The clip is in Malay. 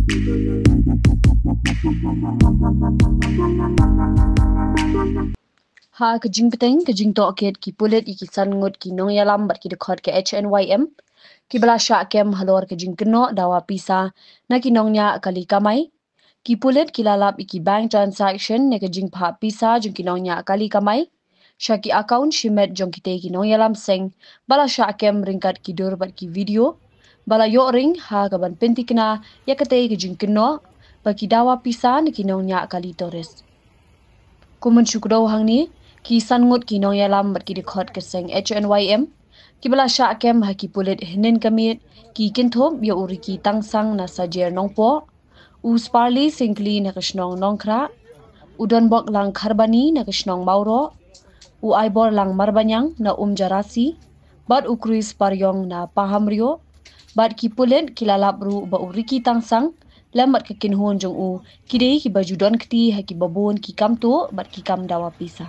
Ha kejing peteng kejing tok ket ki pulet iki san ngut ki nong yalam bat ki dekhot ke HNYM ki belasya kem halor kejing keno dawa pisa na ki nongnya kali kamai ki pulet ki lalap iki bank transaction ne kejing pha pisa jung ki nongnya kali kamai syaki account shimet jong ki te ki nong yalam seng balasya kem ringkat ki dur bat ki video bala yo ring ha kaban pentikna ya kete kejing keno baki dawa pisa ne ki nongnya kali tores kumun syukdo hangni ki sangut ki nong yalam bat ki dikhot ke seng HNYM ki bala sha kem ha ki pulit hinin kamit ki kinthom ya uri ki tangsang na sajer nongpo u sparli singkli na krishnong nongkra udon bok lang kharbani na krishnong mauro u aibor lang marbanyang na jarasi bat u kruis paryong na pahamrio bat ki pulit ki lalap ru ba uri ki tangsang lambat ke kinhon jong u kidei ki baju don kti ha ki babon ki kam tu bat ki kam dawa pisa